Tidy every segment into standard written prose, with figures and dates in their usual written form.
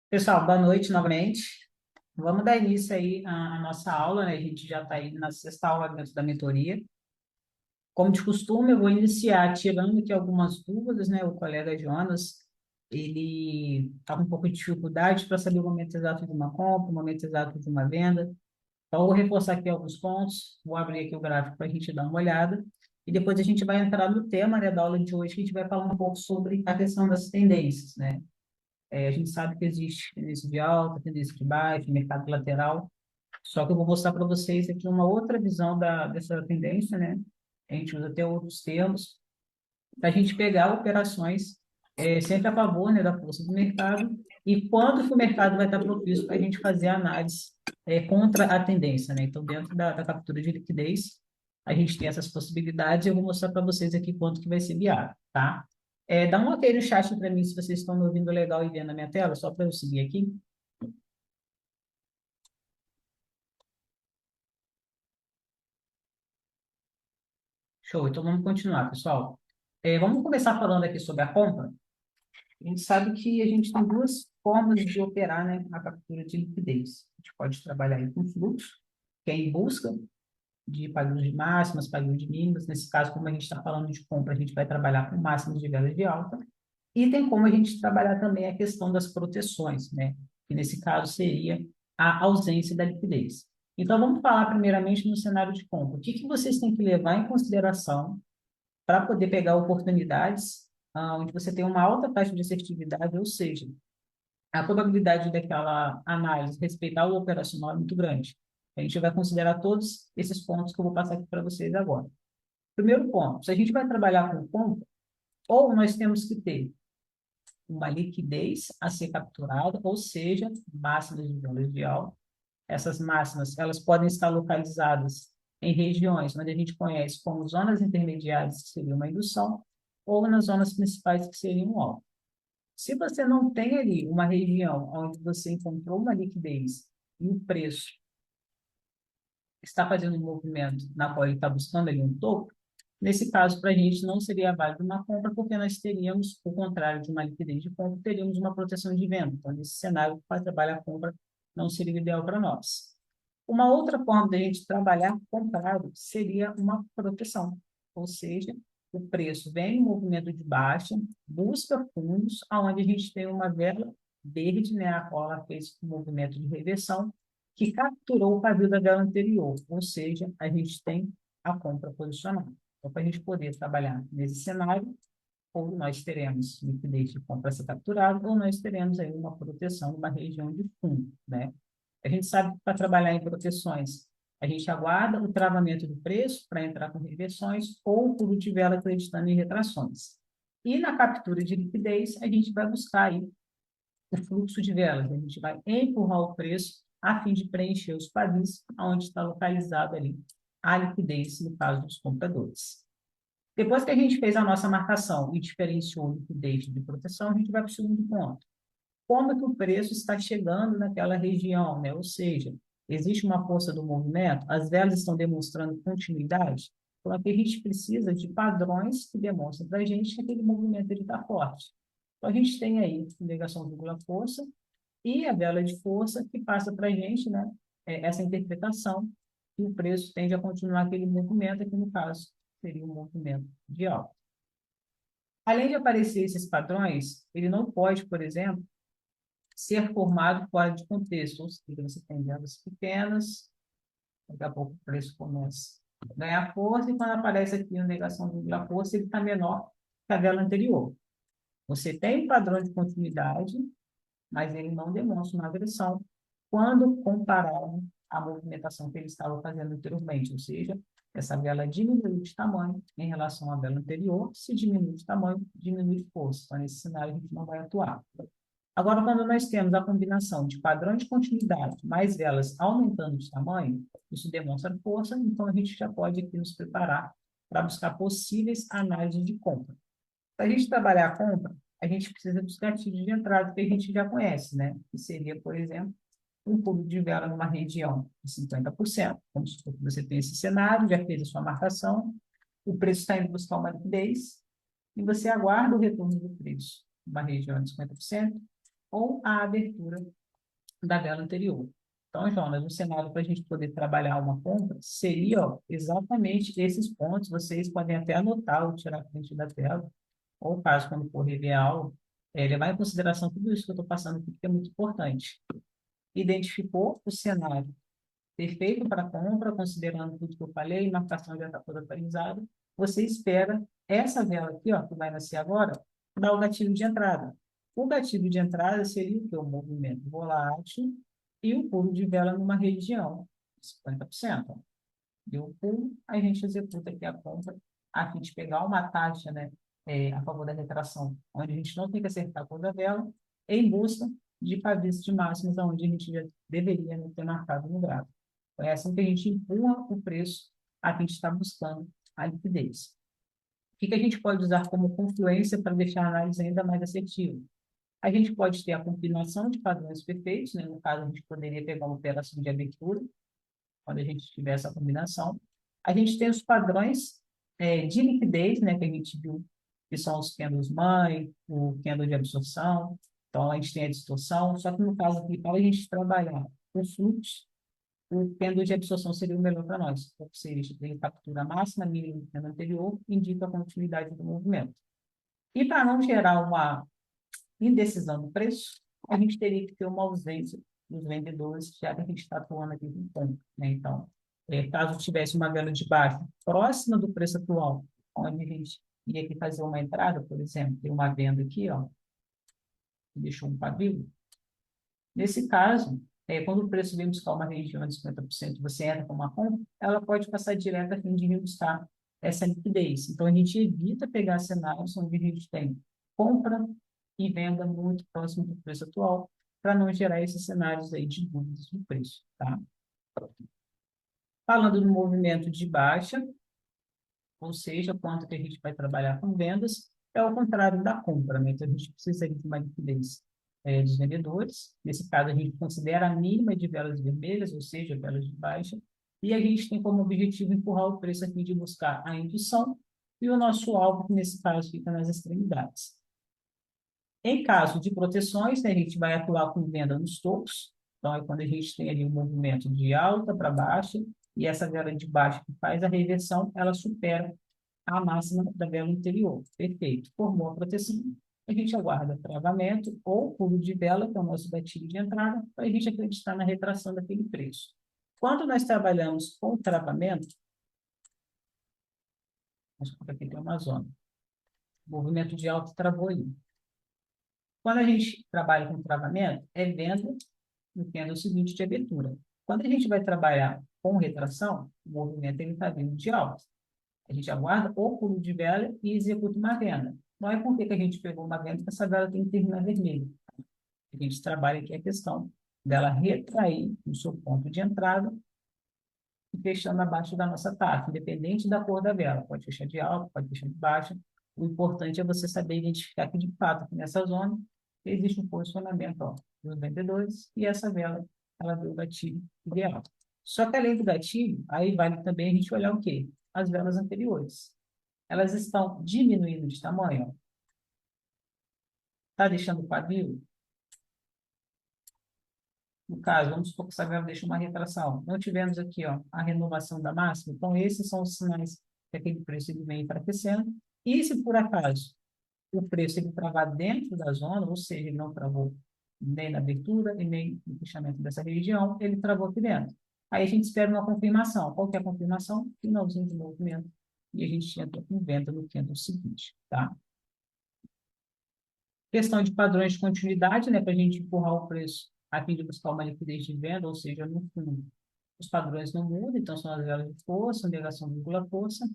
Pessoal, boa noite novamente. Vamos dar início aí à nossa aula, né? A gente já está aí na sexta aula dentro da mentoria. Como de costume, eu vou iniciar tirando aqui algumas dúvidas, né? O colega Jonas, ele está com um pouco de dificuldade para saber o momento exato de uma compra, o momento exato de uma venda. Então, eu vou reforçar aqui alguns pontos, vou abrir aqui o gráfico para a gente dar uma olhada, e depois a gente vai entrar no tema, né, da aula de hoje, que a gente vai falar um pouco sobre a questão das tendências, né? A gente sabe que existe tendência de alta, tendência de baixa, mercado lateral. Só que eu vou mostrar para vocês aqui uma outra visão dessa tendência, né? A gente usa até outros termos, para a gente pegar operações sempre a favor, né, da força do mercado e quando que o mercado vai estar propício para a gente fazer a análise contra a tendência, né? Então, dentro da captura de liquidez, a gente tem essas possibilidades e eu vou mostrar para vocês aqui quanto que vai ser viável, tá? Dá um ok no chat para mim se vocês estão me ouvindo legal e vendo a minha tela, só para eu seguir aqui. Show, então vamos continuar, pessoal. Vamos começar falando aqui sobre a compra. A gente sabe que a gente tem duas formas de operar, né, a captura de liquidez. A gente pode trabalhar aí com fluxo, que é em busca de pagos de máximas, pagos de mínimas. Nesse caso, como a gente está falando de compra, a gente vai trabalhar com máximas de vela de alta. E tem como a gente trabalhar também a questão das proteções, né? Que nesse caso seria a ausência da liquidez. Então, vamos falar primeiramente no cenário de compra. O que que vocês têm que levar em consideração para poder pegar oportunidades onde você tem uma alta taxa de assertividade, ou seja, a probabilidade daquela análise respeitar o operacional é muito grande. A gente vai considerar todos esses pontos que eu vou passar aqui para vocês agora. Primeiro ponto, se a gente vai trabalhar com compra, ou nós temos que ter uma liquidez a ser capturada, ou seja, máximas de valor de alta. Essas máximas, elas podem estar localizadas em regiões onde a gente conhece como zonas intermediárias, que seria uma indução, ou nas zonas principais, que seriam um alto. Se você não tem ali uma região onde você encontrou uma liquidez e o preço está fazendo um movimento na qual ele está buscando ali um topo, nesse caso, para a gente não seria válido uma compra, porque nós teríamos, o contrário de uma liquidez de compra, teríamos uma proteção de venda. Então, nesse cenário, para trabalhar a compra não seria o ideal para nós. Uma outra forma de a gente trabalhar comprado seria uma proteção, ou seja, o preço vem em movimento de baixa, busca fundos, aonde a gente tem uma vela verde, né, a qual ela fez um movimento de reversão, que capturou o pavio da vela anterior, ou seja, a gente tem a compra posicionada. Então, para a gente poder trabalhar nesse cenário, ou nós teremos liquidez de compra a ser capturada, ou nós teremos aí uma proteção numa região de fundo, né? A gente sabe que para trabalhar em proteções, a gente aguarda o travamento do preço para entrar com reversões ou o pulo de vela acreditando em retrações. E na captura de liquidez, a gente vai buscar aí o fluxo de velas, a gente vai empurrar o preço a fim de preencher os pavis onde está localizado ali a liquidez, no caso dos compradores. Depois que a gente fez a nossa marcação e diferenciou liquidez de proteção, a gente vai para o segundo ponto. Como que o preço está chegando naquela região, né? Ou seja, existe uma força do movimento, as velas estão demonstrando continuidade, então aqui a gente precisa de padrões que demonstrem para a gente que aquele movimento está forte. Então a gente tem aí negação vírgula força e a vela de força que passa para a gente, né? Essa interpretação que o preço tende a continuar aquele movimento, aqui no caso seria um movimento de alta. Além de aparecer esses padrões, ele não pode, por exemplo, ser formado fora de contexto, ou seja, você tem vendas pequenas, daqui a pouco o preço começa a ganhar força, e quando aparece aqui a negação da força, ele está menor que a vela anterior. Você tem um padrão de continuidade, mas ele não demonstra uma agressão quando comparado à movimentação que ele estava fazendo anteriormente, ou seja, essa vela diminuiu de tamanho em relação à vela anterior, se diminui de tamanho, diminui de força. Então, nesse cenário, a gente não vai atuar. Agora, quando nós temos a combinação de padrão de continuidade mais velas aumentando de tamanho, isso demonstra força, então a gente já pode aqui nos preparar para buscar possíveis análises de compra. Para a gente trabalhar a compra, a gente precisa dos gatilhos de entrada que a gente já conhece, né? Que seria, por exemplo, um pulo de vela numa região de 50%. Vamos supor que você tem esse cenário, já fez a sua marcação, o preço está indo buscar uma liquidez, e você aguarda o retorno do preço numa região de 50%, ou a abertura da vela anterior. Então, Jonas, o cenário para a gente poder trabalhar uma compra seria, ó, exatamente esses pontos. Vocês podem até anotar ou tirar print da tela, ou caso, quando for rever a aula, levar em consideração tudo isso que eu estou passando aqui, que é muito importante. Identificou o cenário perfeito para compra, considerando tudo que eu falei, marcação já está toda atualizada. Você espera essa vela aqui, ó, que vai nascer agora, dar o gatilho de entrada. O gatilho de entrada seria o que? O movimento volátil e o pulo de vela numa região, 50%. Deu o pulo, aí a gente executa aqui a compra, a fim de pegar uma taxa, né, a favor da retração, onde a gente não tem que acertar a cor da vela, em busca de pavis de máximos, onde a gente já deveria, né, ter marcado no gráfico. É assim que a gente empurra o preço a fim de estar buscando a liquidez. O que a gente pode usar como confluência para deixar a análise ainda mais assertiva? A gente pode ter a combinação de padrões perfeitos, né? No caso, a gente poderia pegar uma operação de abertura, quando a gente tiver essa combinação. A gente tem os padrões de liquidez, né, que a gente viu, que são os candles mãe, o candle de absorção. Então, a gente tem a distorção, só que no caso aqui, para a gente trabalhar o fluxo, o candle de absorção seria o melhor para nós, ou seja, ele captura a máxima, mínima do candle anterior, indica a continuidade do movimento. E para não gerar uma indecisão do preço, a gente teria que ter uma ausência dos vendedores, já que a gente está atuando aqui com ponto, né? Então, caso tivesse uma vela de baixo próxima do preço atual, onde a gente ia aqui fazer uma entrada, por exemplo, tem uma venda aqui, ó, que deixou um pavio. Nesse caso, quando o preço vem buscar uma região de 50%, você entra com uma compra, ela pode passar direto a fim de buscar essa liquidez. Então, a gente evita pegar cenários onde a gente tem compra e venda muito próximo do preço atual, para não gerar esses cenários aí de dúvidas no preço, tá? Falando do movimento de baixa, ou seja, quanto que a gente vai trabalhar com vendas, é o contrário da compra, né? Então, a gente precisa de uma liquidez dos vendedores. Nesse caso, a gente considera a mínima de velas vermelhas, ou seja, velas de baixa, e a gente tem como objetivo empurrar o preço aqui de buscar a indução e o nosso alvo, que nesse caso fica nas extremidades. Em caso de proteções, né, a gente vai atuar com venda nos topos. Então, é quando a gente tem ali um movimento de alta para baixa, e essa vela de baixo que faz a reversão, ela supera a máxima da vela anterior. Perfeito. Formou a proteção, a gente aguarda travamento ou pulo de vela, que é o nosso gatilho de entrada, para a gente acreditar na retração daquele preço. Quando nós trabalhamos com travamento, vamos colocar aqui tem uma zona. O movimento de alta travou ali. Quando a gente trabalha com travamento, é venda no candle seguinte de abertura. Quando a gente vai trabalhar com retração, o movimento está vindo de alta. A gente aguarda o pulo de vela e executa uma venda. Não é porque que a gente pegou uma venda que essa vela tem que terminar vermelha. A gente trabalha aqui a questão dela retrair no seu ponto de entrada e fechando abaixo da nossa taxa, independente da cor da vela. Pode fechar de alta, pode fechar de baixa. O importante é você saber identificar que, de fato, nessa zona, existe um posicionamento, ó, dos vendedores e essa vela, ela deu o gatilho ideal. Só que, além do gatilho, aí vale também a gente olhar o quê? As velas anteriores. Elas estão diminuindo de tamanho, está deixando o pavio. No caso, vamos supor que essa vela deixa uma retração. Não tivemos aqui, ó, a renovação da máxima. Então, esses são os sinais que aquele preço ele vem enfraquecendo. E se, por acaso, o preço ele travar dentro da zona, ou seja, ele não travou nem na abertura e nem no fechamento dessa região, ele travou aqui dentro. Aí a gente espera uma confirmação. Qual que é a confirmação? Finalzinho do movimento. E a gente entra com venda no candle seguinte, tá? Questão de padrões de continuidade, né, para a gente empurrar o preço a fim de buscar uma liquidez de venda, ou seja, no fundo, os padrões não mudam, então são as velas de força, negação vírgula força.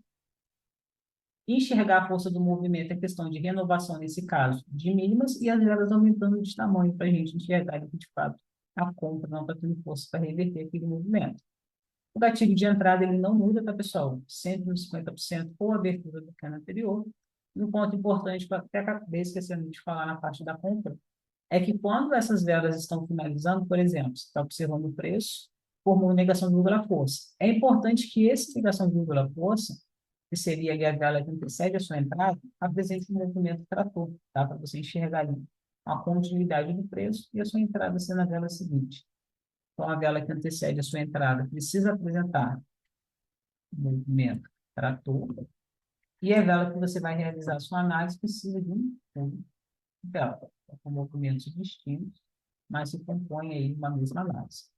Enxergar a força do movimento é questão de renovação, nesse caso, de mínimas, e as velas aumentando de tamanho para a gente enxergar que, de fato, a compra não está tendo força para reverter aquele movimento. O gatilho de entrada ele não muda, tá, pessoal? Sempre nos 50% ou abertura do cano anterior. E um ponto importante, para até acabei esquecendo de falar na parte da compra, é que quando essas velas estão finalizando, por exemplo, você está observando o preço, formou negação de vírgula força. É importante que essa negação de vírgula força, que seria ali a vela que antecede a sua entrada, apresente um movimento trator, tá? Para você enxergar ali a continuidade do preço e a sua entrada ser na vela seguinte. Então, a vela que antecede a sua entrada precisa apresentar o movimento trator e a vela que você vai realizar a sua análise precisa de um fundo de vela, com movimentos distintos, mas se compõem aí de uma mesma análise.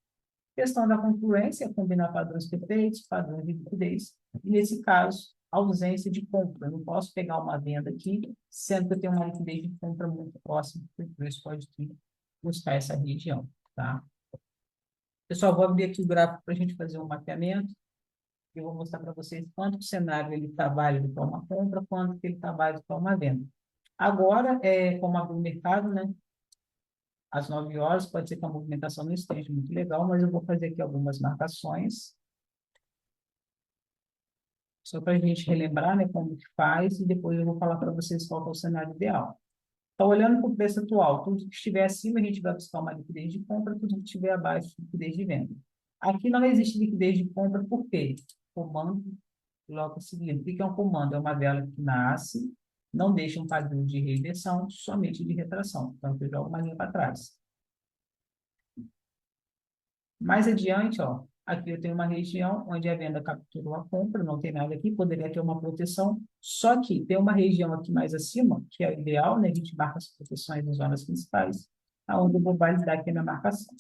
Questão da confluência, combinar padrões perfeitos, padrões de liquidez, e nesse caso, ausência de compra. Eu não posso pegar uma venda aqui, sendo que eu tenho uma liquidez de compra muito próxima, porque o preço pode buscar essa região, tá? Pessoal, vou abrir aqui o gráfico para a gente fazer um mapeamento. Eu vou mostrar para vocês quanto o cenário ele está válido para uma compra, quanto que ele está válido para uma venda. Agora, como abre o mercado, né? Às 9 horas, pode ser que a movimentação não esteja muito legal, mas eu vou fazer aqui algumas marcações, só para a gente relembrar, né, como que faz, e depois eu vou falar para vocês qual que é o cenário ideal. Então, olhando para o preço atual, tudo que estiver acima, a gente vai buscar uma liquidez de compra, tudo que estiver abaixo, liquidez de venda. Aqui não existe liquidez de compra, por quê? Comando logo seguinte. O que é um comando? É uma vela que nasce, não deixa um padrão de reversão, somente de retração. Então, eu jogo uma linha para trás. Mais adiante, ó, aqui eu tenho uma região onde a venda capturou a compra, não tem nada aqui, poderia ter uma proteção, só que tem uma região aqui mais acima, que é o ideal, né? A gente marca as proteções nas zonas principais, aonde eu vou validar aqui a minha marcação.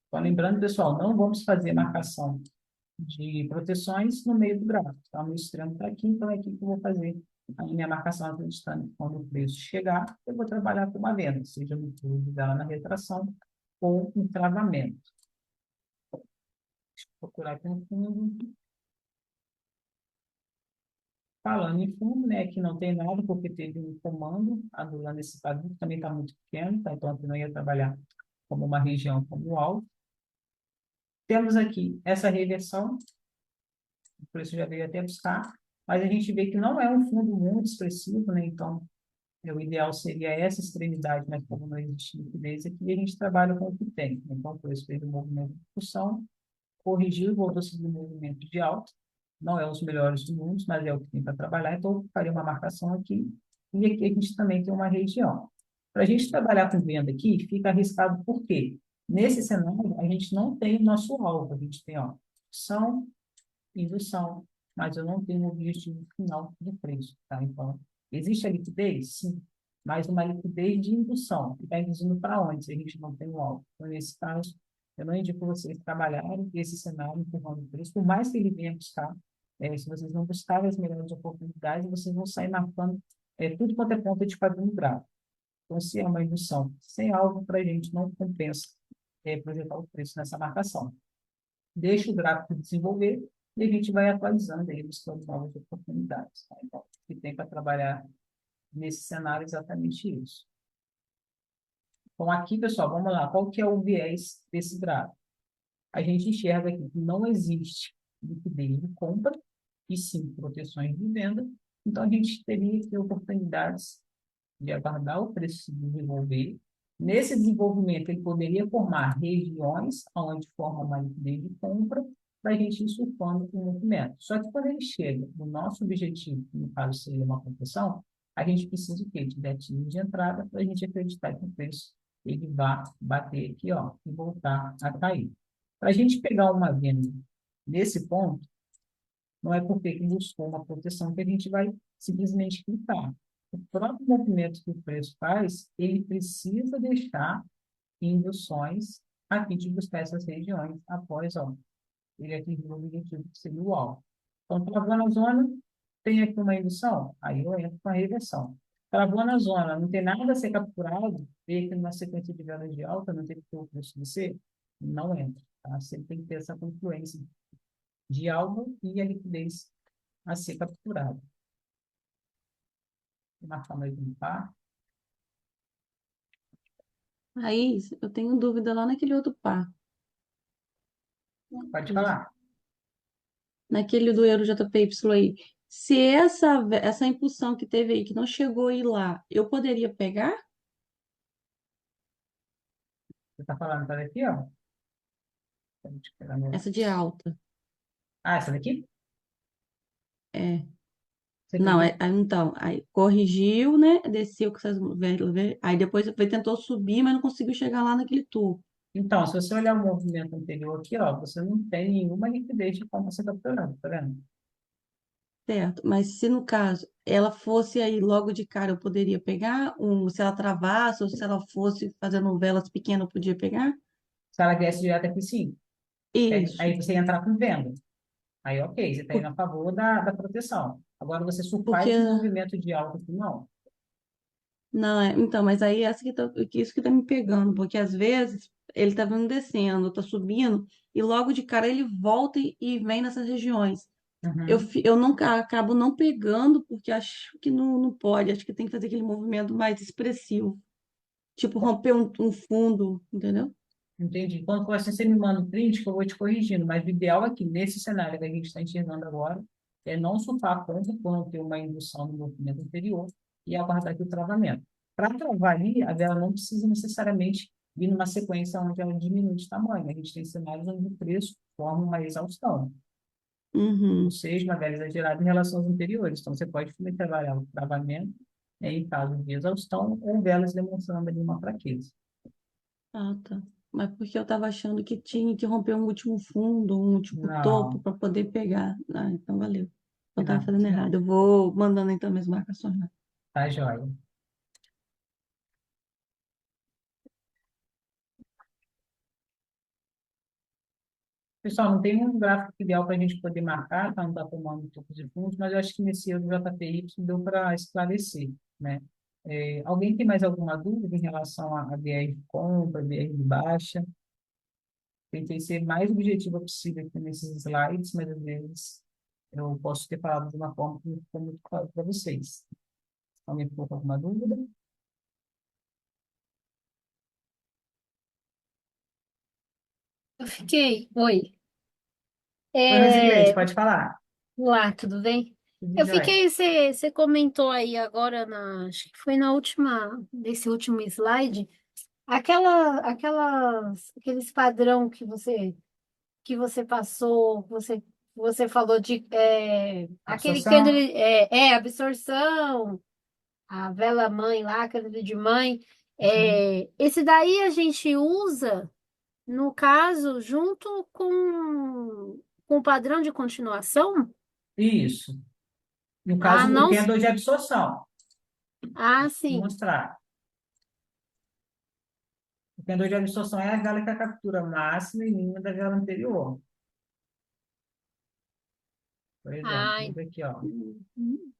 Então, lembrando, pessoal, não vamos fazer marcação de proteções no meio do gráfico. Então, o meu extremo está aqui, então é aqui que eu vou fazer a minha marcação acreditando que quando o preço chegar, eu vou trabalhar com uma venda, seja no pulo dela na retração ou um travamento. Deixa eu procurar aqui no fundo. Falando em fundo, né, aqui não tem nada, porque teve um comando anulando esse padrão, que também está muito pequeno, tá? Então aqui não ia trabalhar como uma região como alvo. Temos aqui essa reversão, o preço já veio até buscar, mas a gente vê que não é um fundo muito expressivo, né? Então, o ideal seria essa extremidade, mas como não existe liquidez aqui, a gente trabalha com o que tem. Então, o preço fez um movimento de discussão, corrigiu e voltou a seguir um movimento de alta. Não é os melhores do mundo, mas é o que tem para trabalhar. Então, eu faria uma marcação aqui. E aqui a gente também tem uma região. Para a gente trabalhar com venda aqui, fica arriscado por quê? Nesse cenário, a gente não tem o nosso alvo. A gente tem, ó, opção, indução, mas eu não tenho o objetivo final de preço, tá? Então, existe a liquidez? Sim, mas uma liquidez de indução, que está induzindo para onde, se a gente não tem o alvo. Então, nesse caso, eu não indico vocês trabalharem esse cenário empurrando o preço, por mais que ele venha buscar, se vocês não buscarem as melhores oportunidades, vocês vão sair marcando tudo quanto é ponta de padrão gráfico. Então, se é uma indução sem alvo, para a gente não compensa projetar o preço nessa marcação. Deixa o gráfico desenvolver e a gente vai atualizando aí, buscando novas oportunidades. Tá? Então, o que tem para trabalhar nesse cenário é exatamente isso. Então, aqui, pessoal, vamos lá. Qual que é o viés desse gráfico? A gente enxerga aqui que não existe liquidez de compra, e sim proteções de venda. Então, a gente teria que ter oportunidades de aguardar o preço se desenvolver. Nesse desenvolvimento, ele poderia formar regiões onde forma uma liquidez de compra para a gente ir surfando com o movimento. Só que quando ele chega no nosso objetivo, que no caso seria uma proteção, a gente precisa o quê? De gatilho de entrada para a gente acreditar que o preço ele vai bater aqui, ó, e voltar a cair. Para a gente pegar uma venda nesse ponto, não é porque que buscou uma proteção que a gente vai simplesmente clicar. O próprio movimento que o preço faz, ele precisa deixar induções a fim de buscar essas regiões após, ó, ele atingir o objetivo que seria o alvo. Então, travou na zona, tem aqui uma indução, aí eu entro com a reversão. Travou na zona, não tem nada a ser capturado, vê que numa sequência de velas de alta, não tem que ter o preço descer, não entra. Tá? Sempre tem que ter essa confluência de alvo e a liquidez a ser capturada. Vou marcar mais um par. Aí, eu tenho dúvida lá naquele outro par, Pode falar. naquele do Euro JPY aí. Se essa impulsão que teve aí, que não chegou aí lá, eu poderia pegar? Você está falando tá daqui, ó. Essa de alta. Ah, essa daqui? É. Você Não, entendeu? então, aí corrigiu, né? Desceu com essas aí depois ele tentou subir, mas não conseguiu chegar lá naquele topo. Então, se você olhar o movimento anterior aqui, ó, você não tem nenhuma liquidez de como você está capturando, tá vendo? Certo, mas se no caso ela fosse aí logo de cara, eu poderia pegar, se ela travasse ou se ela fosse fazendo velas pequenas, eu podia pegar? Se ela viesse direto aqui, sim. Isso, Aí você ia entrar com venda. Aí, ok, você está indo por- a favor da proteção. Agora, você surfar porque esse movimento de alta aqui, não. não é, então, mas aí isso que tá me pegando, porque às vezes ele tá vindo descendo, tá subindo e logo de cara ele volta e vem nessas regiões. Uhum. Eu nunca acabo não pegando porque acho que não pode, acho que tem que fazer aquele movimento mais expressivo, tipo romper um fundo, entendeu? Entendi. Quando for assim, você me manda um print que eu vou te corrigindo. Mas o ideal aqui, nesse cenário que a gente está enxergando agora, é não surfar a ponta quando ter uma indução no movimento anterior e aguardar aqui o travamento. Para travar ali, a vela não precisa necessariamente vir numa sequência onde ela diminui de tamanho. A gente tem cenários onde o preço forma uma exaustão, ou Uhum. seja, uma vela exagerada em relação aos anteriores. Então, você pode também trabalhar o travamento, né, em caso de exaustão ou velas demonstrando ali uma fraqueza. Ah, tá. Mas porque eu tava achando que tinha que romper um último fundo, um último topo Não, para poder pegar. Ah, então valeu. Eu tava não, fazendo errado. não. Eu vou mandando então minhas marcações lá. Tá, joia. Pessoal, não tem um gráfico ideal para a gente poder marcar, para não estar tomando topos e fundos, mas eu acho que nesse euro JPY deu para esclarecer, né? Alguém tem mais alguma dúvida em relação a BR de compra, BR de baixa? Tentei ser mais objetiva possível aqui nesses slides, mas às vezes eu posso ter falado de uma forma que não ficou muito claro para vocês. Alguém ficou com alguma dúvida? Eu fiquei. Oi. Oi, Rosilete, É, pode falar. Olá, tudo bem? Tudo Eu jóia. fiquei. Você comentou aí agora, acho que foi na última, desse último slide, aqueles padrão que você passou, você falou de aquele cândido, Absorção? absorção, a vela mãe lá, cândido de mãe. Uhum. Esse daí a gente usa. No caso, junto com o padrão de continuação? Isso. No Ah, caso, o não. candle de absorção. Ah, Vou sim. mostrar. O pendor de absorção é a vela que é a captura máxima e mínima da vela anterior. Por exemplo, Ah, vou ver aqui, ó. uhum.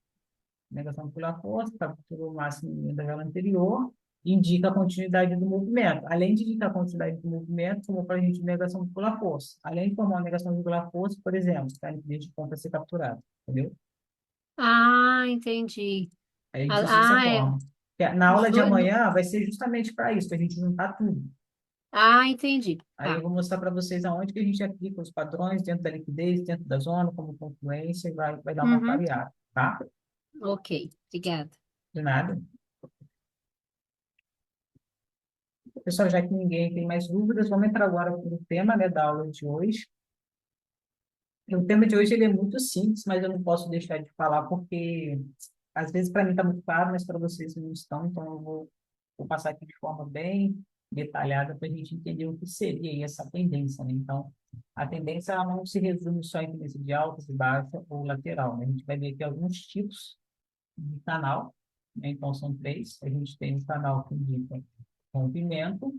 Negação pela força, captura o máximo e mínimo da vela anterior, indica a continuidade do movimento. Além de indicar a continuidade do movimento, como para a gente negação pela força. Além de formar uma negação pela força, por exemplo, a liquidez de ponta a ser capturada. Entendeu? Ah, entendi. Aí a gente usa dessa Ah, forma. Na os aula de dois. amanhã vai ser justamente para isso, para a gente juntar tudo. Ah, entendi. Aí eu Tá. vou mostrar para vocês aonde que a gente aplica os padrões dentro da liquidez, dentro da zona, como confluência, e vai dar uma Uhum. variada, tá? Ok, obrigada. De nada. Pessoal, já que ninguém tem mais dúvidas, vamos entrar agora no tema, né, da aula de hoje. O tema de hoje ele é muito simples, mas eu não posso deixar de falar porque às vezes para mim está muito claro, mas para vocês não estão, então vou passar aqui de forma bem detalhada para a gente entender o que seria aí essa tendência, né? Então, a tendência ela não se resume só em tendência de alta, de baixa ou lateral, né? A gente vai ver aqui alguns tipos de canal, né? Então, são três. A gente tem o canal que indica rompimento,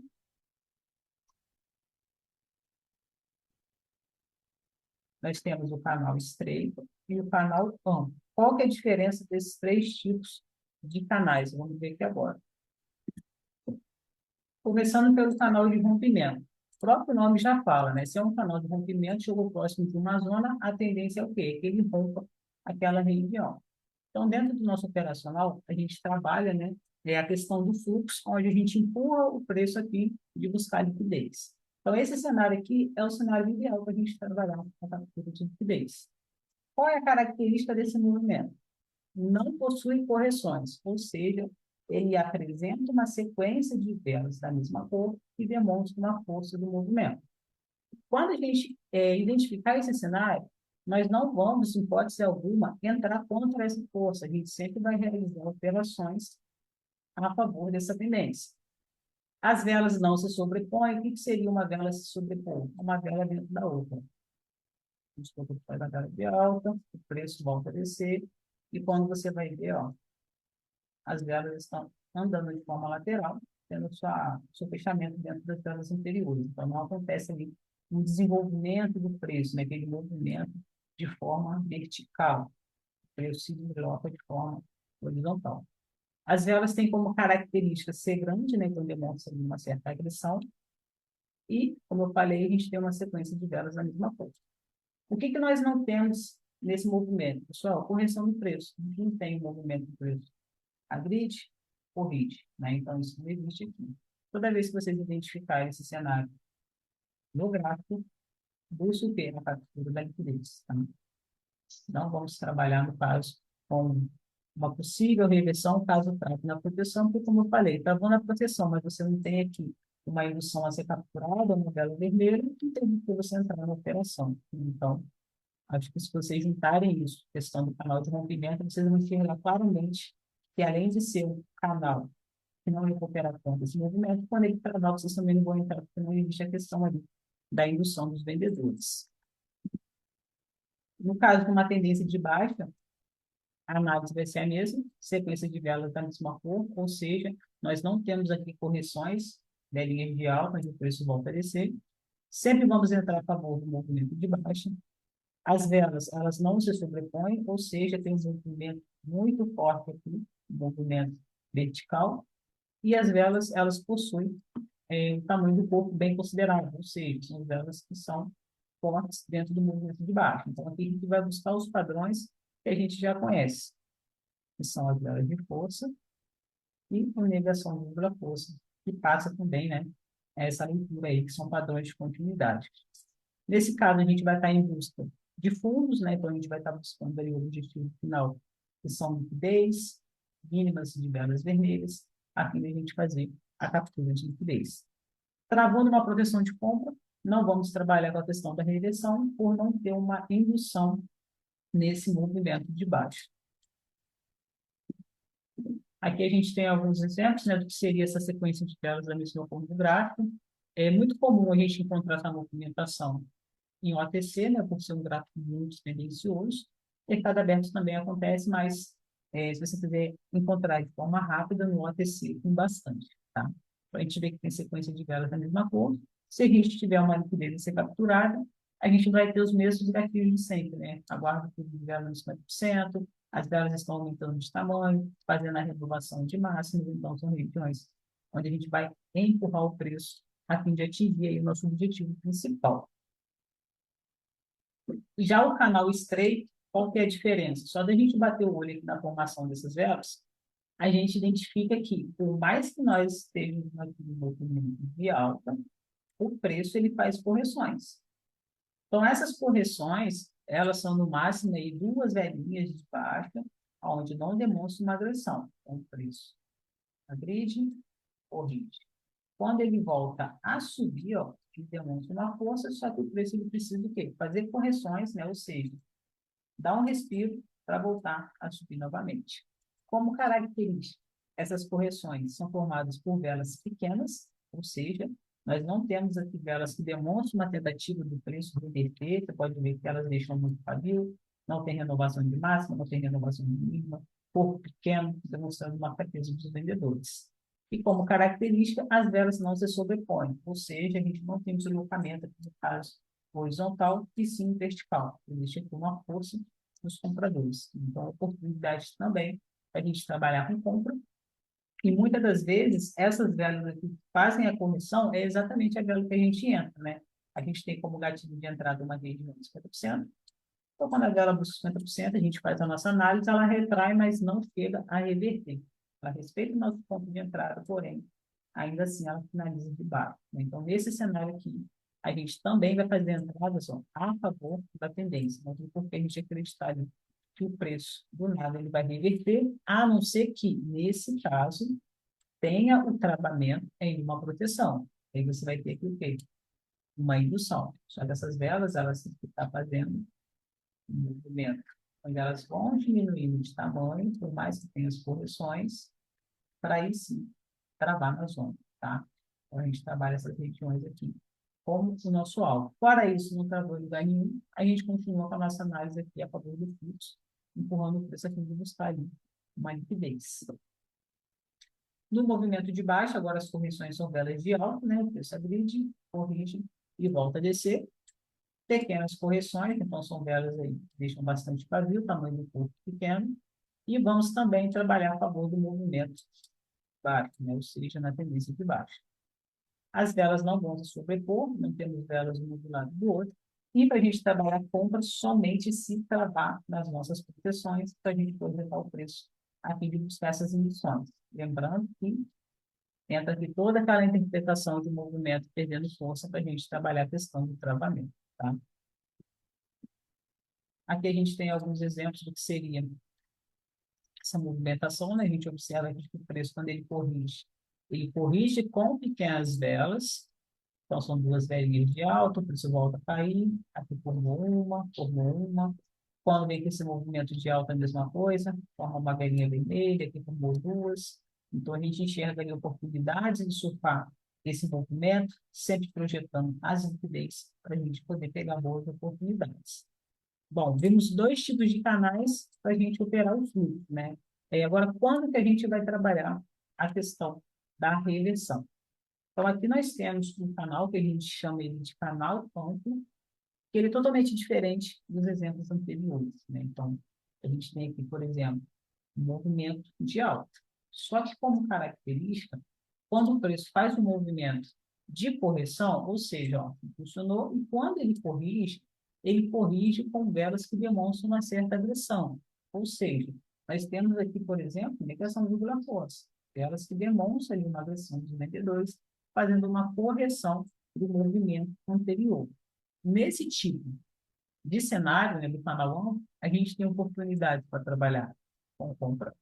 nós temos o canal estreito e o canal amplo. Qual que é a diferença desses três tipos de canais? Vamos ver aqui agora. Começando pelo canal de rompimento. O próprio nome já fala, né? Se é um canal de rompimento, chegou próximo de uma zona, a tendência é o quê? Que ele rompa aquela região. Então, dentro do nosso operacional, a gente trabalha, né? É a questão do fluxo, onde a gente empurra o preço aqui de buscar liquidez. Então, esse cenário aqui é o cenário ideal para a gente trabalhar com a captura de liquidez. Qual é a característica desse movimento? Não possui correções, ou seja, ele apresenta uma sequência de velas da mesma cor que demonstra uma força do movimento. Quando a gente identificar esse cenário, nós não vamos, em hipótese alguma, entrar contra essa força. A gente sempre vai realizar operações a favor dessa tendência. As velas não se sobrepõem. O que seria uma vela se sobrepor? Uma vela dentro da outra. Desculpa, faz a vela de alta, o preço volta a descer, e quando você vai ver, ó, as velas estão andando de forma lateral, tendo seu fechamento dentro das velas anteriores. Então, não acontece ali um desenvolvimento do preço, né? Aquele movimento de forma vertical. O preço se desloca de forma horizontal. As velas têm como característica ser grande, né? Então, demonstra uma certa agressão. E, como eu falei, a gente tem uma sequência de velas da mesma cor. O que nós não temos nesse movimento? Pessoal, correção do preço. A gente não tem movimento do preço. A grid ou RID, né? Então, isso não existe aqui. Toda vez que vocês identificarem esse cenário no gráfico, busque o quê? Na captura da liquidez. Tá? Não vamos trabalhar, no caso, com uma possível reversão, caso trate na proteção, porque, como eu falei, travou na proteção, mas você não tem aqui uma indução a ser capturada, uma vela vermelha, não tem que você entrar na operação. Então, acho que se vocês juntarem isso, questão do canal de rompimento, vocês vão enxergar claramente que, além de ser um canal que não recupera tanto esse movimento, quando ele travar, vocês também não vão entrar, porque não existe a questão ali da indução dos vendedores. No caso de uma tendência de baixa, a análise vai ser a mesma, sequência de velas da mesma cor, ou seja, nós não temos aqui correções da linha de alta, onde o preço volta a descer. Sempre vamos entrar a favor do movimento de baixa. As velas, elas não se sobrepõem, ou seja, tem um movimento muito forte aqui, um movimento vertical, e as velas, elas possuem um tamanho do corpo bem considerável, ou seja, são velas que são fortes dentro do movimento de baixo. Então, aqui a gente vai buscar os padrões que a gente já conhece, que são as velas de força e a negação da força, que passa também, né, essa leitura aí, que são padrões de continuidade. Nesse caso, a gente vai estar em busca de fundos, né? Então, a gente vai estar buscando aí o objetivo final, que são liquidez, mínimas de velas vermelhas, a fim de a gente fazer a captura de liquidez. Travando uma proteção de compra, não vamos trabalhar com a questão da reversão, por não ter uma indução nesse movimento de baixo. Aqui a gente tem alguns exemplos, né, do que seria essa sequência de velas da mesma cor do gráfico. É muito comum a gente encontrar essa movimentação em OTC, né, por ser um gráfico muito tendencioso. Mercado aberto também acontece, mas se você quiser encontrar de forma rápida no OTC, tem bastante, tá? Então, a gente vê que tem sequência de velas da mesma cor. Se a gente tiver uma liquidez a ser capturada, a gente vai ter os mesmos gatilhos de sempre, né? Aguarda tudo de vela nos 50%, as velas estão aumentando de tamanho, fazendo a renovação de máximos, então são regiões onde a gente vai empurrar o preço a fim de atingir aí o nosso objetivo principal. Já o canal estreito, qual que é a diferença? Só da gente bater o olho aqui na formação dessas velas, a gente identifica que, por mais que nós estejamos aqui no movimento de alta, o preço ele faz correções. Então, essas correções, elas são no máximo aí duas velinhas de baixa, onde não demonstra uma agressão. Então, o preço agride, corrige. Quando ele volta a subir, ó, ele demonstra uma força, só que o preço ele precisa do quê? Fazer correções, né? Ou seja, dar um respiro para voltar a subir novamente. Como característica, essas correções são formadas por velas pequenas, ou seja, nós não temos aqui velas que demonstram uma tentativa do preço reverter, você pode ver que elas deixam muito pavio, não tem renovação de máxima, não tem renovação de mínima, corpo pequeno, demonstrando uma fraqueza dos vendedores. E como característica, as velas não se sobrepõem, ou seja, a gente não tem deslocamento, no caso, horizontal e sim vertical. Existe aqui uma força dos compradores. Então, oportunidades também para a gente trabalhar com compra. E muitas das vezes, essas velas aqui que fazem a correção é exatamente a vela que a gente entra, né? A gente tem como gatilho de entrada uma rede de 50%. Então, quando a vela busca 50%, a gente faz a nossa análise, ela retrai, mas não chega a reverter. Ela respeita o nosso ponto de entrada, porém, ainda assim ela finaliza de baixo. Então, nesse cenário aqui, a gente também vai fazer entradas a favor da tendência, mas porque a gente acreditar ali que o preço, do nada, ele vai reverter, a não ser que, nesse caso, tenha o travamento em uma proteção. Aí você vai ter que o quê? Uma indução. Só que essas velas, elas estão fazendo um movimento onde elas vão diminuindo de tamanho, por mais que tenha as correções, para aí sim travar na zona, tá? Então, a gente trabalha essas regiões aqui como o nosso alvo. Fora isso, não travou em lugar nenhum, a gente continua com a nossa análise aqui a favor do fluxo, empurrando o preço aqui de buscar ali uma liquidez. No movimento de baixo, agora as correções são velas de alta, né? O preço agride, corrige e volta a descer. Pequenas correções, então são velas aí que deixam bastante pavio, o tamanho do corpo pequeno. E vamos também trabalhar a favor do movimento baixo, né? Ou seja, na tendência de baixo. As velas não vão se sobrepor, não temos velas um do lado do outro. E para a gente trabalhar a compra, somente se travar nas nossas proteções, para a gente poder levar o preço a fim de buscar essas emissões. Lembrando que entra aqui toda aquela interpretação de movimento perdendo força para a gente trabalhar a questão do travamento, tá? Aqui a gente tem alguns exemplos do que seria essa movimentação, né? A gente observa aqui que o preço, quando ele corrige com pequenas velas. Então, são duas velinhas de alta, o preço volta a cair, aqui formou uma. Quando vem com esse movimento de alta, a mesma coisa, forma uma velinha vermelha, aqui formou duas. Então, a gente enxerga ali oportunidades de surfar esse movimento, sempre projetando as liquidez para a gente poder pegar boas oportunidades. Bom, vimos dois tipos de canais para a gente operar o fluxo, né? Agora, quando que a gente vai trabalhar a questão da reversão? Então, aqui nós temos um canal que a gente chama ele de canal ponto, que ele é totalmente diferente dos exemplos anteriores, né? Então, a gente tem aqui, por exemplo, um movimento de alta. Só que, como característica, quando o preço faz um movimento de correção, ou seja, ó, funcionou, e quando ele corrige com velas que demonstram uma certa agressão. Ou seja, nós temos aqui, por exemplo, negação de força, velas que demonstram ali uma agressão dos vendedores, fazendo uma correção do movimento anterior. Nesse tipo de cenário, né, do canal 1, a gente tem oportunidade para trabalhar com compra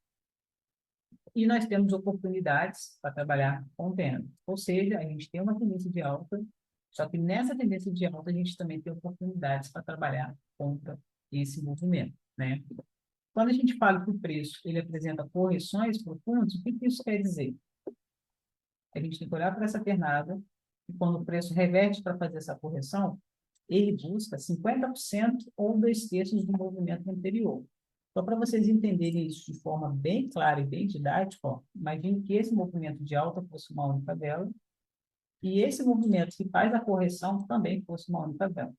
e nós temos oportunidades para trabalhar com venda. Ou seja, a gente tem uma tendência de alta, só que nessa tendência de alta a gente também tem oportunidades para trabalhar contra esse movimento, né? Quando a gente fala que o preço ele apresenta correções profundas, o que isso quer dizer? A gente tem que olhar para essa pernada e quando o preço reverte para fazer essa correção, ele busca 50% ou 2/3 do movimento anterior. Só para vocês entenderem isso de forma bem clara e bem didática, ó, imagine que esse movimento de alta fosse uma única vela e esse movimento que faz a correção também fosse uma única vela.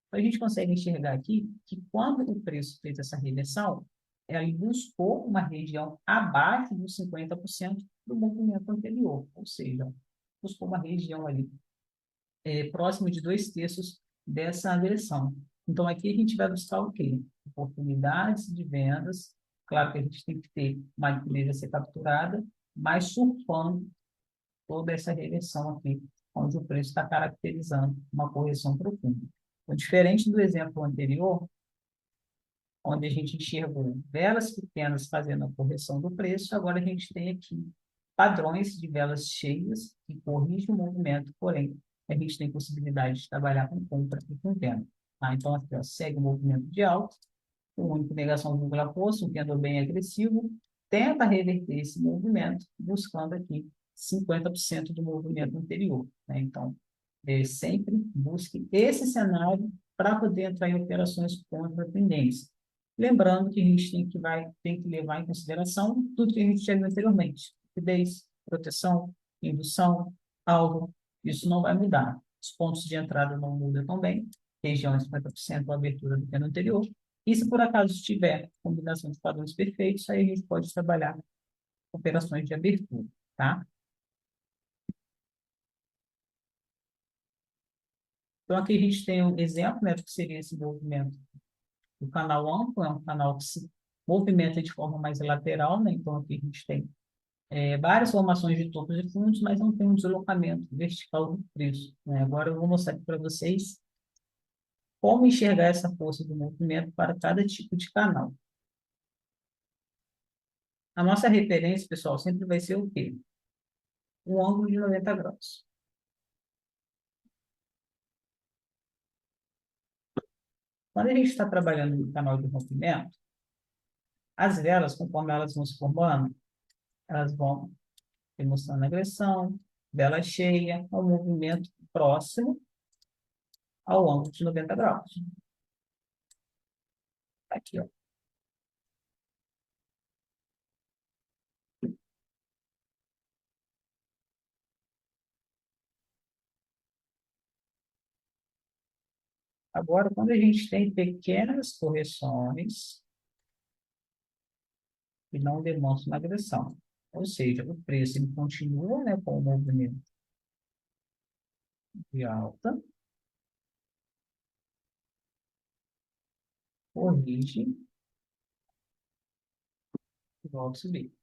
Então, a gente consegue enxergar aqui que quando o preço fez essa reversão, ele buscou uma região abaixo dos 50% do movimento anterior, ou seja, buscou uma região ali próximo de 2/3 dessa agressão. Então, aqui a gente vai buscar o quê? Oportunidades de vendas. Claro que a gente tem que ter uma liquidez a ser capturada, mas surfando toda essa reversão aqui, onde o preço está caracterizando uma correção profunda. Então, diferente do exemplo anterior, onde a gente enxergou velas pequenas fazendo a correção do preço, agora a gente tem aqui padrões de velas cheias que corrigem o movimento, porém, a gente tem possibilidade de trabalhar com compra e com venda. Tá? Então, aqui, ó, segue o movimento de alta, com única negação do força, um candle bem agressivo, tenta reverter esse movimento, buscando aqui 50% do movimento anterior. Né? Então, sempre busque esse cenário para poder entrar em operações contra a tendência. Lembrando que a gente tem que levar em consideração tudo que a gente já viu anteriormente: liquidez, proteção, indução, alvo. Isso não vai mudar. Os pontos de entrada não mudam também. Região de 50% da abertura do ano anterior. E se por acaso tiver combinação de padrões perfeitos, aí a gente pode trabalhar operações de abertura, tá? Então, aqui a gente tem um exemplo, né, do que seria esse movimento. O canal amplo é um canal que se movimenta de forma mais lateral, né? Então, aqui a gente tem várias formações de topos e fundos, mas não tem um deslocamento vertical do preço, né? Agora eu vou mostrar aqui para vocês como enxergar essa força do movimento para cada tipo de canal. A nossa referência, pessoal, sempre vai ser o quê? Um ângulo de 90 graus. Quando a gente está trabalhando no canal de rompimento, as velas, conforme elas vão se formando, elas vão demonstrando agressão, vela cheia, ao movimento próximo ao ângulo de 90 graus. Aqui, ó. Agora, quando a gente tem pequenas correções que não demonstram agressão, ou seja, o preço ele continua, né, com o movimento de alta, corrige e volta a subir.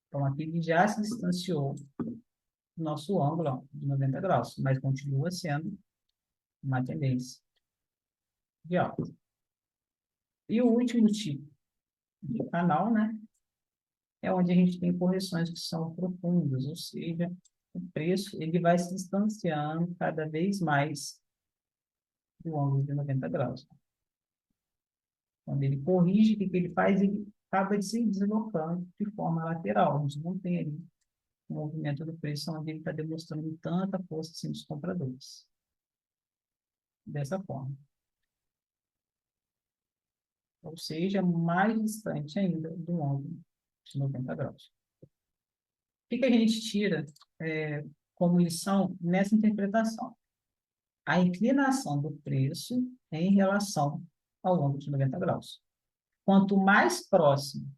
Então, aqui ele já se distanciou do nosso ângulo ó, de 90 graus, mas continua sendo uma tendência de alta. E o último tipo de canal, né, é onde a gente tem correções que são profundas, ou seja, o preço ele vai se distanciando cada vez mais do ângulo de 90 graus. Quando ele corrige, o que ele faz? Ele acaba de se deslocando de forma lateral. A gente não tem ali o movimento do preço onde ele está demonstrando tanta força assim, dos compradores. Dessa forma. Ou seja, mais distante ainda do ângulo de 90 graus. O que a gente tira como lição nessa interpretação? A inclinação do preço em relação ao ângulo de 90 graus. Quanto mais próximo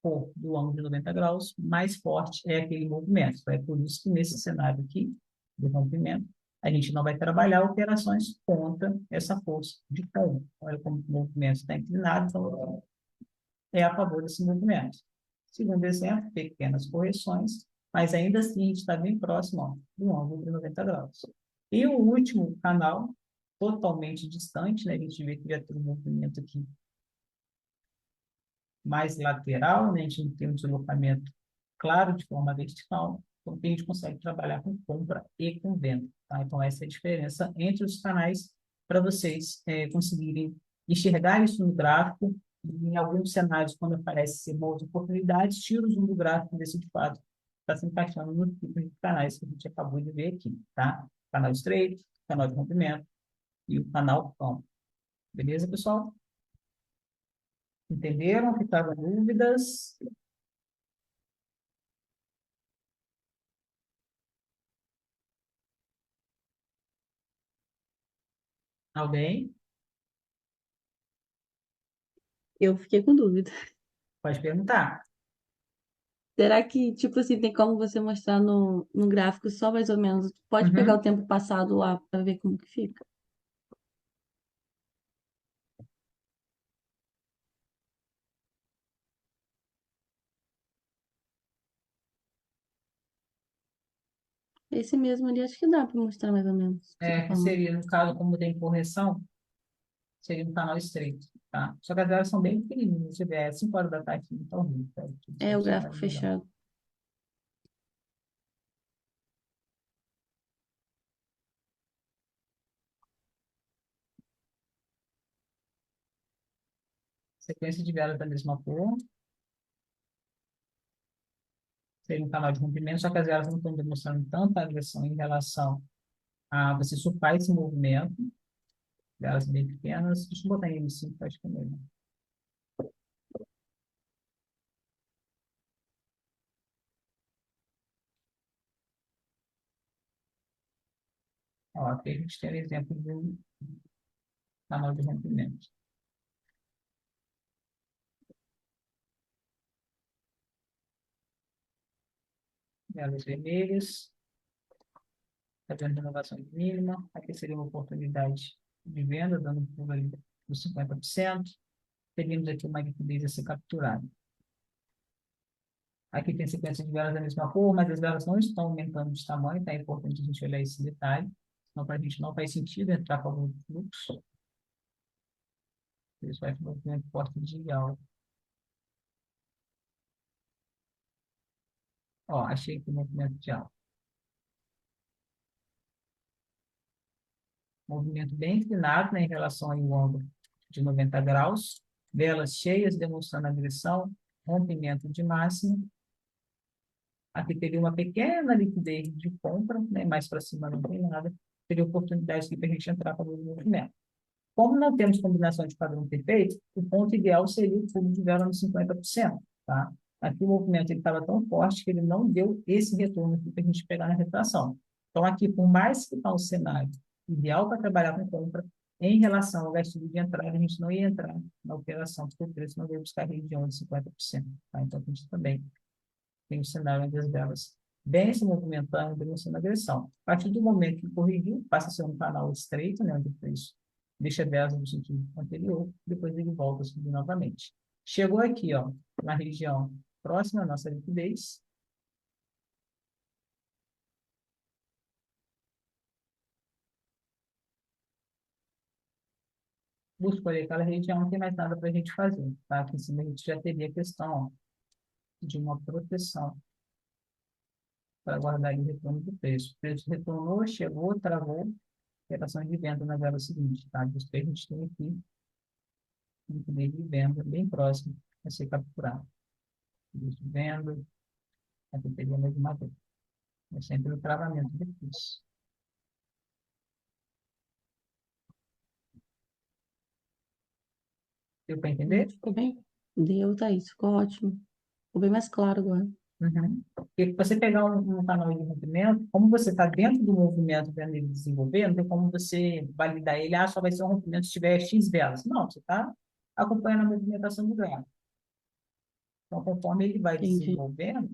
for do ângulo de 90 graus, mais forte é aquele movimento. É por isso que nesse cenário aqui, do rompimento, a gente não vai trabalhar operações contra essa força de compra. Olha como o movimento está inclinado, então é a favor desse movimento. Segundo exemplo, pequenas correções, mas ainda assim a gente está bem próximo ó, do ângulo de 90 graus. E o último canal, totalmente distante, né? A gente vê que já tem um movimento aqui mais lateral, né? A gente não tem um deslocamento claro de forma vertical, então a gente consegue trabalhar com compra e com venda. Tá? Então essa é a diferença entre os canais para vocês conseguirem enxergar isso no gráfico. E em alguns cenários, quando aparecem boas oportunidades, tira o zoom do gráfico desse de fato está se encaixando no tipo de canais que a gente acabou de ver aqui, tá? Canal estreito, canal de rompimento e o canal pão. Beleza, pessoal? Entenderam? Ficaram dúvidas? Alguém? Eu fiquei com dúvida. Pode perguntar. Será que, tipo assim, tem como você mostrar no gráfico só mais ou menos? Pode pegar o Uhum. tempo passado lá para ver como que fica? Esse mesmo ali, acho que dá para mostrar mais ou menos o que você tá Que falando. seria, no caso, como tem correção, seria um canal estreito, tá? Só que as velas são bem pequenininhas, se tiver 5 horas da tarde, não tão ruim, tá? É o É gráfico melhor. fechado. Sequência de velas da mesma cor, seria um canal de rompimento, só que as velas não estão demonstrando tanta agressão em relação a você surfar esse movimento, velas bem pequenas. Deixa eu botar em M5, acho que é melhor. Ó, aqui a gente tem um exemplo de um canal de rompimento. Velas vermelhas, está vendo renovação mínima. Aqui seria uma oportunidade de venda, dando um pulo ali dos 50%. Teríamos aqui uma liquidez a ser capturada. Aqui tem sequência de velas da mesma cor, mas as velas não estão aumentando de tamanho, então é importante a gente olhar esse detalhe. Senão, para a gente não faz sentido entrar com algum fluxo. Isso vai ter um movimento forte de alta. Ó, achei aqui o movimento de alta. movimento bem inclinado, né, em relação ao ângulo de 90 graus, velas cheias demonstrando agressão, rompimento de máxima. Aqui teria uma pequena liquidez de compra, né, mais para cima não tem nada, teria oportunidade aqui para a gente entrar para o movimento. Como não temos combinação de padrão perfeito, o ponto ideal seria o fundo de vela nos 50%, tá? Aqui o movimento estava tão forte que ele não deu esse retorno para a gente pegar na retração. Então, aqui, por mais que está um cenário ideal para trabalhar com compra, em relação ao gasto de entrada, a gente não ia entrar na operação, porque o preço não veio buscar a região de 50%. Tá? Então, a gente também tem um cenário onde as velas vêm se movimentando, demonstrando agressão. A partir do momento que corrigiu, passa a ser um canal estreito, né, onde o preço deixa a velas no sentido anterior, depois ele volta a subir novamente. Chegou aqui, ó, na região próxima à nossa liquidez. Buscou ali aquela região, não tem mais nada para a gente fazer. Tá? Aqui em cima a gente já teria a questão, ó, de uma proteção para guardar o retorno do preço. O preço retornou, chegou, travou, operação de venda na vela seguinte. Tá? Isso que a gente tem aqui, liquidez de venda bem próximo a ser capturado. Liquidez de venda, aqui teria mais uma vez. É sempre o travamento do preço. Deu para entender? Ficou bem? Deu, Thaís, ficou ótimo. Ficou bem mais claro agora. Uhum. Porque você pegar um canal de rompimento, como você está dentro do movimento vendo ele desenvolver, não tem como você validar ele, só vai ser um rompimento se tiver X velas. Não, você está acompanhando a movimentação do gráfico. Então, conforme ele vai Entendi. desenvolvendo,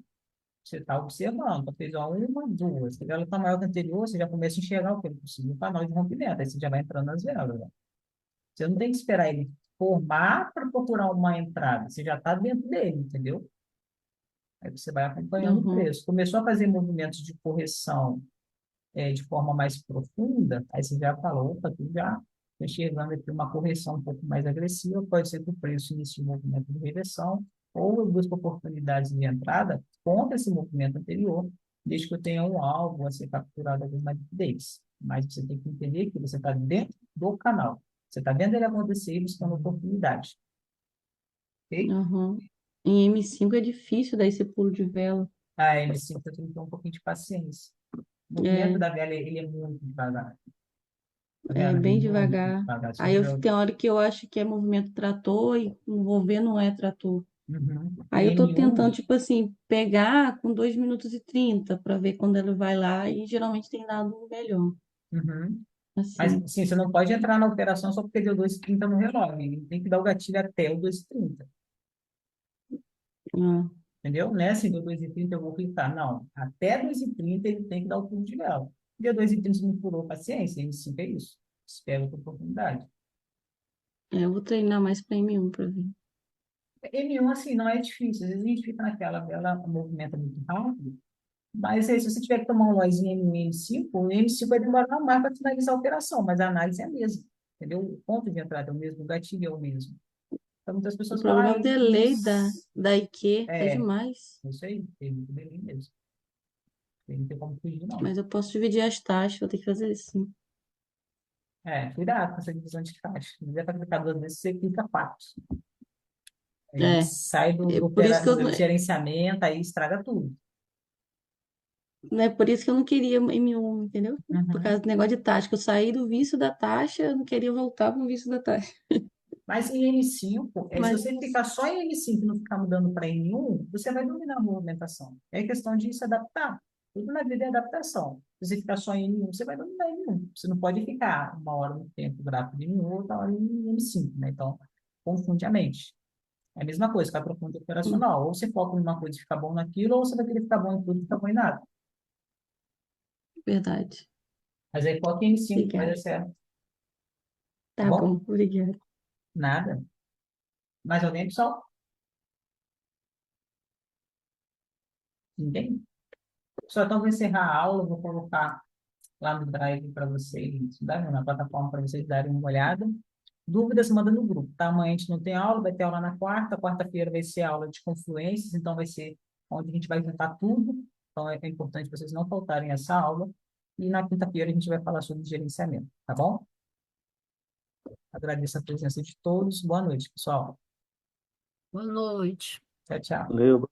você está observando. Então, fez uma, duas. Se a vela está maior que a anterior, você já começa a enxergar o que é possível, um canal de rompimento. Aí você já vai entrando nas velas. Né? Você não tem que esperar ele formar para procurar uma entrada. Você já está dentro dele, entendeu? Aí você vai acompanhando o Uhum. preço. Começou a fazer movimentos de correção de forma mais profunda, aí você já falou, opa, tu já está enxergando aqui uma correção um pouco mais agressiva, pode ser que o preço inicie um movimento de reversão, ou eu busco oportunidades de entrada contra esse movimento anterior, desde que eu tenha um alvo a ser capturado alguma liquidez. Mas você tem que entender que você está dentro do canal. Você está vendo ele acontecer e buscando oportunidade. Ok? Uhum. Em M5 é difícil dar esse pulo de vela. A M5 tem que ter um pouquinho de paciência. O movimento É, da vela, ele é muito devagar. Tá é vendo? Ele é bem muito devagar. devagar. Você Aí vai eu, ver. tem hora que eu acho que é movimento trator e quando vou ver não é trator. Uhum. Aí E eu tô M1, tentando, tipo assim, pegar com 2 minutos e 30 para ver quando ele vai lá e geralmente tem dado melhor. uhum. Mas, Assim. sim, você não pode entrar na operação só porque deu 2,30 no relógio. Ele tem que dar o gatilho até o 2,30. Ah, Entendeu? Não é assim, deu 2,30 eu vou clicar. Não. Até 2,30 ele tem que dar o pulo de vela. Deu 2,30 se não pulou, paciência. M5 é isso. Espera a oportunidade. eu vou treinar mais para M1 para ver. M1, assim, não é difícil. Às vezes a gente fica naquela, ela movimenta muito rápido. Mas aí, se você tiver que tomar um lozinho em M5, o M5 vai demorar mais para finalizar a operação, mas a análise é a mesma. Entendeu? O ponto de entrada é o mesmo, o gatilho é o mesmo. Então, muitas O pessoas falam, problema ah, é o ele delay quis. da IQ, tá É, demais. isso aí, tem muito delay mesmo. Não tem como fugir, não. Mas eu posso dividir as taxas, vou ter que fazer isso sim. Cuidado com essa divisão de taxa. Se quiser para clicar 2 vezes, você clica 4. Aí É, sai é por isso que eu, do gerenciamento, aí estraga tudo. não é por isso que eu não queria M1, entendeu? Por causa Uhum. do negócio de taxa, que eu saí do vício da taxa, eu não queria voltar para o vício da taxa. Mas em M5, se Mas, você ficar só em M5 e não ficar mudando para M1, você vai dominar a movimentação. É questão de se adaptar. Tudo na vida é adaptação. Se você ficar só em M1, você vai dominar M1. Você não pode ficar uma hora no tempo gráfico de M1, outra hora em M5, né? Então, confunde a mente. É a mesma coisa, para profundo hum, operacional. Ou você foca em uma coisa e fica bom naquilo, ou você vai querer ficar bom em tudo e ficar bom em nada. verdade. Mas aí foca em M5, vai dar Obrigada. certo. Tá Tá bom? bom, obrigada. Nada. Mais alguém, pessoal? Ninguém? Só então vou encerrar a aula, vou colocar lá no Drive para vocês, na plataforma para vocês darem uma olhada. Dúvidas, manda no grupo, tá? Amanhã a gente não tem aula, vai ter aula na quarta. Quarta-feira vai ser aula de confluências, então vai ser onde a gente vai juntar tudo. Então é importante vocês não faltarem essa aula. e na quinta-feira a gente vai falar sobre gerenciamento, tá bom? Agradeço a presença de todos. Boa noite, pessoal. Boa noite. Tchau, tchau. Valeu.